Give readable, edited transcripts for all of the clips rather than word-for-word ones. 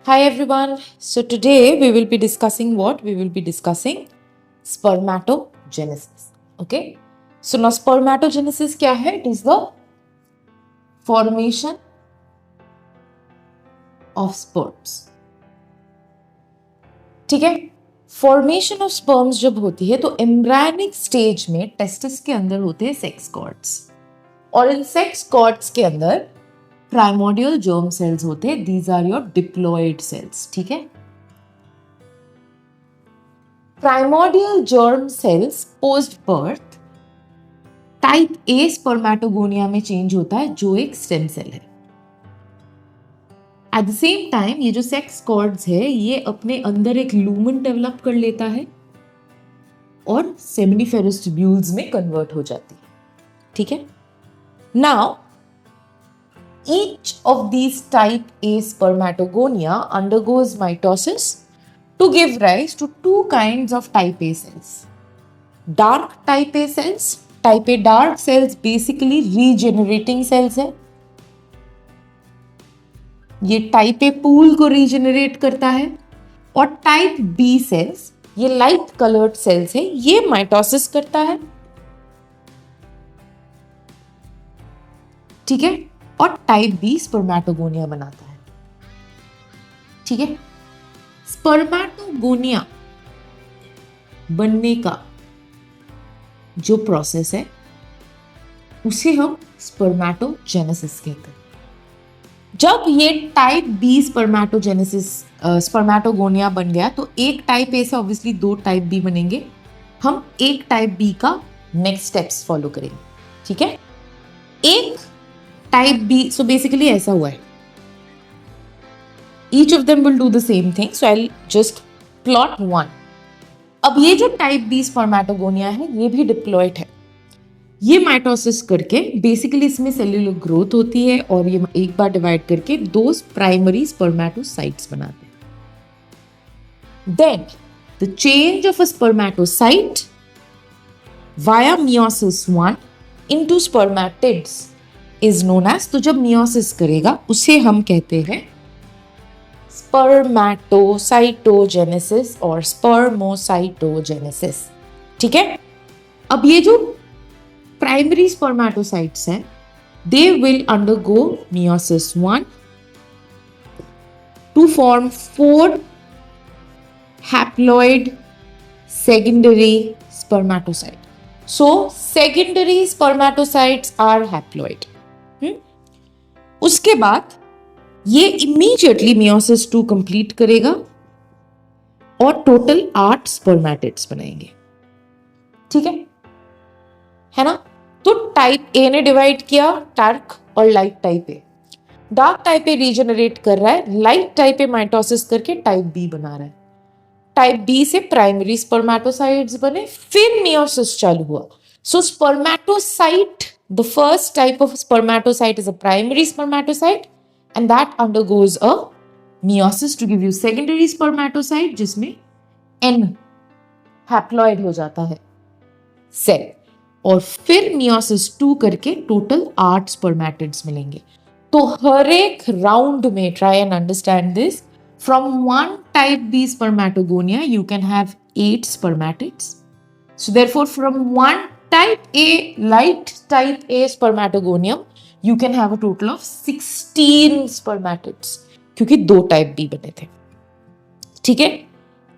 Hi everyone. So today we will be discussing what? We will be discussing spermatogenesis. Okay. So now spermatogenesis क्या है? It is the formation of sperms. ठीक है. Formation of sperms जब होती है तो embryonic stage में testis के अंदर होते हैं सेक्स कॉर्ड्स और इन सेक्स कॉर्ड्स के अंदर प्राइमोडियल जर्म सेल्स होते हैं. These are your diploid cells. ठीक है. Primordial germ cells post birth type A spermatogonia में चेंज होता है जो एक स्टेम सेल है. एट द सेम टाइम ये जो सेक्स कॉर्ड्स है ये अपने अंदर एक लूमेन डेवलप कर लेता है और सेमिनिफेरस ट्यूब्यूल्स में कन्वर्ट हो जाती है. ठीक है. Now each of these type A spermatogonia undergoes mitosis to give rise to two kinds of type A cells. Dark type A cells. Type A dark cells basically regenerating cells है. ये type A pool को regenerate करता है और type B sales ये light coloured sales है, ये mitosis करता है. ठीक है. और टाइप बी स्पर्मेटोगोनिया बनाता है. ठीक है. स्पर्मेटोगोनिया बनने का जो प्रोसेस है उसे हम स्पर्मेटोजेनेसिस कहते हैं. जब ये टाइप बी स्पर्मेटोगोनिया बन गया तो एक टाइप ए से ऑब्वियसली दो टाइप बी बनेंगे. हम एक टाइप बी का नेक्स्ट स्टेप्स फॉलो करेंगे. ठीक है. एक टाइप बी, सो बेसिकली ऐसा हुआ है. Each of them will do the same thing, so I just plot one. अब ये जो टाइप बी स्पर्मेटोगोनिया है ये भी डिप्लॉयड है. ये माइटोसिस करके बेसिकली इसमें सेल्यूलर ग्रोथ होती है और ये एक बार डिवाइड करके दो प्राइमरी स्पर्मेटोसाइट्स बनाते हैं. Then the change of a spermatocyte via meiosis I into spermatids is known as, तो जब meiosis करेगा उसे हम कहते हैं स्पर्मेटोसाइटोजेनेसिस और स्पर्मोसाइटोजेनेसिस. ठीक है. अब ये जो प्राइमरी स्पर्मेटोसाइट्स हैं they will undergo meiosis I to form 4 haploid secondary spermatocyte. So secondary spermatocytes are haploid. उसके बाद ये immediately meiosis II complete करेगा और टोटल 8 स्पर्मेटिड्स बनाएंगे. ठीक है ना. तो टाइप ए ने डिवाइड किया डार्क और light type A. Dark type A regenerate कर रहा है, लाइट टाइप ए माइटोसिस करके टाइप बी बना रहा है. टाइप बी से प्राइमरी स्पर्मेटोसाइट्स बने, फिर meiosis चालू हुआ. So spermatocyte, the first type of spermatocyte is a primary spermatocyte and that undergoes a meiosis to give you secondary spermatocyte जिसमें n हैप्लॉइड हो जाता है सेल और फिर meiosis II करके टोटल 8 स्पर्मेटिड्स मिलेंगे. तो हर एक राउंड में try and understand this. From one type B spermatogonia you can have 8 spermatids. So therefore from one type A light type A spermatogonium you can have a total of 16 spermatids क्योंकि दो type B बने थे. ठीक है.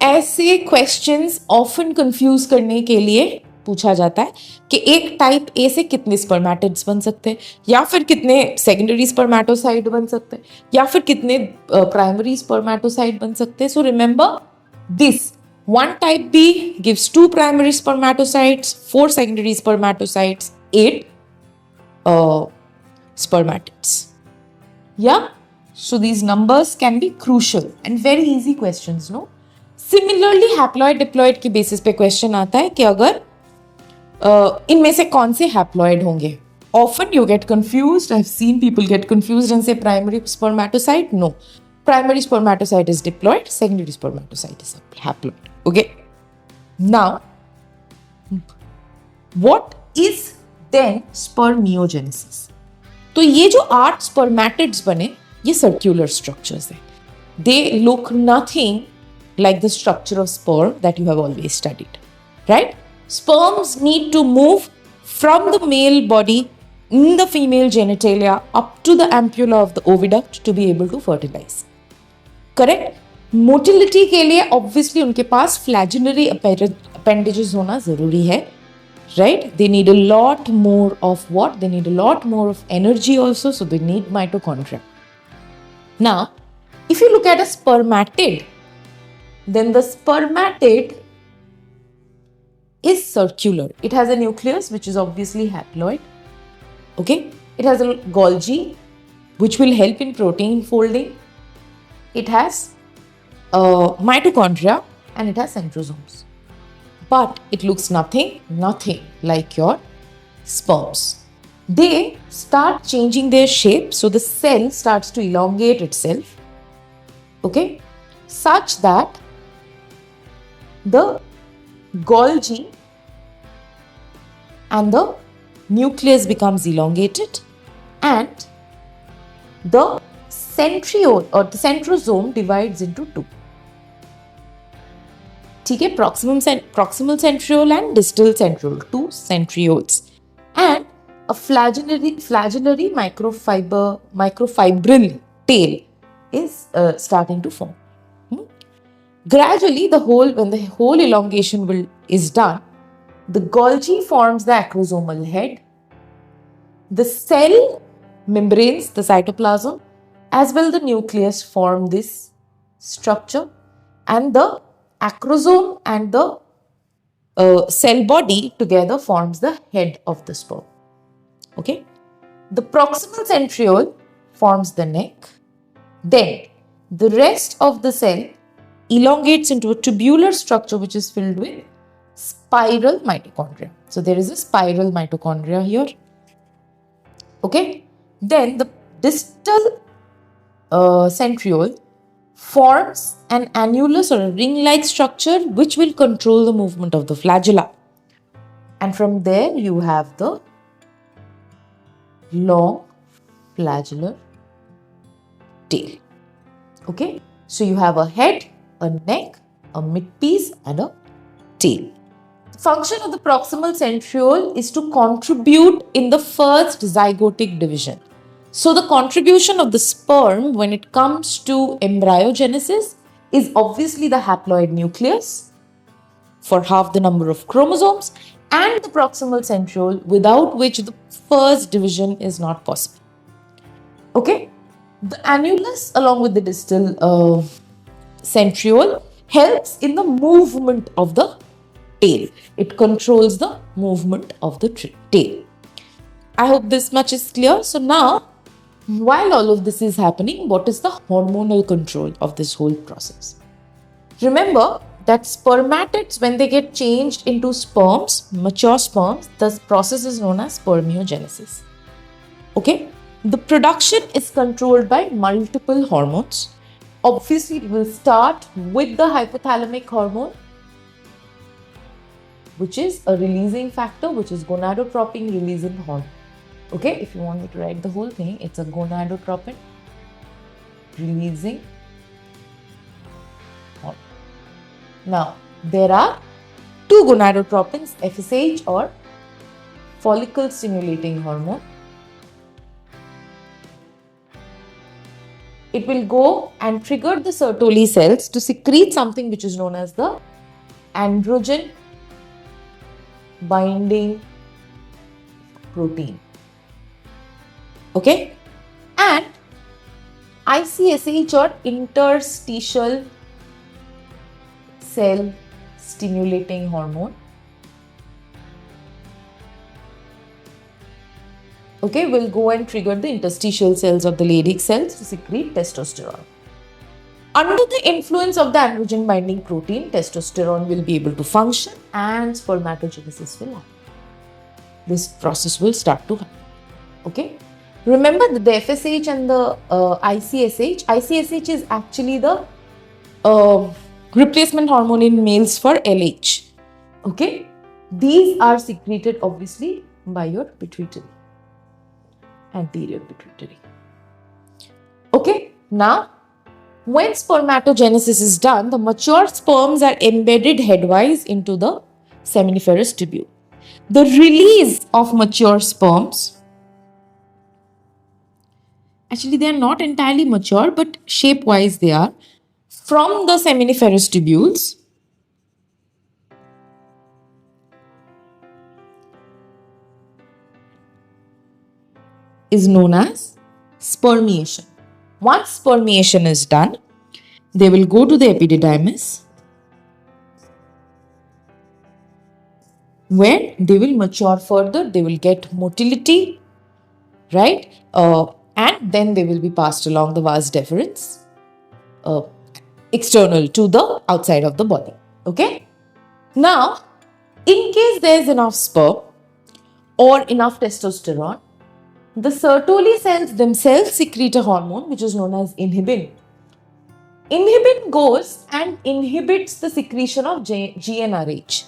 ऐसे questions often confuse करने के लिए पूछा जाता है कि एक टाइप ए से कितने स्पर्मेटिड्स बन सकते हैं या फिर कितने सेकेंडरी स्पर्मेटोसाइट बन सकते हैं या फिर कितने प्राइमरी स्पर्मेटोसाइट बन सकते हैं. So remember this, one type B gives 2 primary spermatocytes, 4 secondary spermatocytes, 8 spermatids. Yeah, so these numbers can be crucial and very easy questions, no? Similarly, haploid diploid के बेसिस पे क्वेश्चन आता है कि अगर इनमें से कौन से हैप्लॉइड होंगे. Often you get confused. I've seen people get confused and say primary spermatocyte. No, primary spermatocyte is diploid, secondary spermatocyte is haploid. Okay. Now, what is then spermiogenesis? तो ये जो 8 स्पर्मेटिड्स बने ये सर्क्यूलर स्ट्रक्चर्स हैं. they look nothing like the structure of sperm that you have always studied, right? Sperms need to move from the male body in the female genitalia up to the ampulla of the oviduct to be able to fertilize. Correct? Motility के लिए obviously उनके पास flagellary appendages होना जरूरी है, right? They need a lot more of what? They need a lot more of energy also, so they need mitochondria. Now, if you look at a spermatid, then the spermatid is circular. It has a nucleus which is obviously haploid. Okay? It has a Golgi which will help in protein folding. It has mitochondria and it has centrosomes. But it looks nothing like your sperms. They start changing their shape, so the cell starts to elongate itself, okay, such that the Golgi and the nucleus becomes elongated and the centriole or the centrosome divides into two. ठीक है, proximal centriole and distal centriole, two centrioles, and a flagellary microfibril tail is starting to form. Gradually, when the whole elongation is done, the Golgi forms the acrosomal head. The cell membranes, the cytoplasm, as well the nucleus form this structure, and the acrosome and the cell body together forms the head of the sperm. Okay, the proximal centriole forms the neck. Then the rest of the cell elongates into a tubular structure which is filled with spiral mitochondria. So there is a spiral mitochondria here. Okay, then the distal centriole forms an annulus or a ring-like structure which will control the movement of the flagella. And from there you have the long flagellar tail. Okay, so you have a head, a neck, a midpiece and a tail. The function of the proximal centriole is to contribute in the first zygotic division. So the contribution of the sperm when it comes to embryogenesis is obviously the haploid nucleus for half the number of chromosomes and the proximal centriole, without which the first division is not possible. Okay, the annulus along with the distal centriole helps in the movement of the tail. It controls the movement of the tail. I hope this much is clear. So now, while all of this is happening, what is the hormonal control of this whole process? Remember that spermatids, when they get changed into sperms, mature sperms, the process is known as spermiogenesis. Okay? The production is controlled by multiple hormones. Obviously, it will start with the hypothalamic hormone, which is a releasing factor, which is gonadotropin releasing hormone. Okay, if you want me to write the whole thing, it's a gonadotropin releasing hormone. Now, there are two gonadotropins, FSH or follicle stimulating hormone. It will go and trigger the Sertoli cells to secrete something which is known as the androgen binding protein. Okay, and ICSH or interstitial cell stimulating hormone, okay, will go and trigger the interstitial cells of the Leydig cells to secrete testosterone. Under the influence of the androgen binding protein, testosterone will be able to function and spermatogenesis will happen. This process will start to happen. Okay. Remember that the FSH and the ICSH is actually the replacement hormone in males for LH. Okay. These are secreted obviously by your pituitary, anterior pituitary. Okay. Now When spermatogenesis is done, the mature sperms are embedded headwise into the seminiferous tubule. The release of mature sperms, actually they are not entirely mature, but shape-wise they are, from the seminiferous tubules is known as spermiation. Once spermiation is done, they will go to the epididymis, where they will mature further, they will get motility, right? And then they will be passed along the vas deferens, external to the outside of the body. Okay? Now, in case there is enough sperm or enough testosterone, the Sertoli cells themselves secrete a hormone which is known as inhibin. Inhibin goes and inhibits the secretion of GnRH.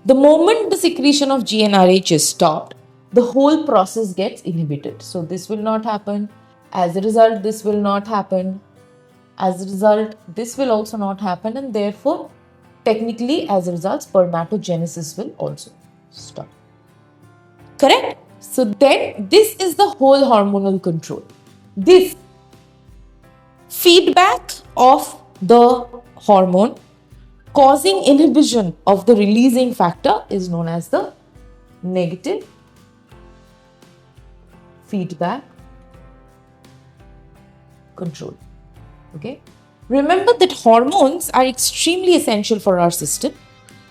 The moment the secretion of GnRH is stopped, the whole process gets inhibited. So this will not happen. As a result, this will not happen. As a result, this will also not happen, and therefore, technically, as a result, spermatogenesis will also stop. Correct? So then, this is the whole hormonal control. This feedback of the hormone causing inhibition of the releasing factor is known as the negative feedback control. Okay? Remember that hormones are extremely essential for our system,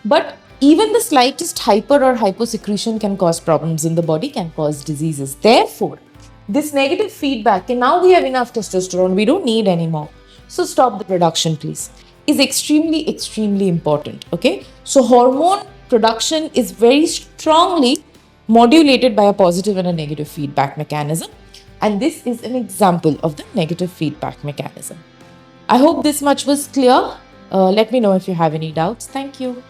but even the slightest hyper or hyposecretion can cause problems in the body, can cause diseases. Therefore, this negative feedback, and now we have enough testosterone, we don't need anymore, so stop the production please, is extremely, extremely important. Okay? So hormone production is very strongly modulated by a positive and a negative feedback mechanism. And this is an example of the negative feedback mechanism. I hope this much was clear. Let me know if you have any doubts. Thank you.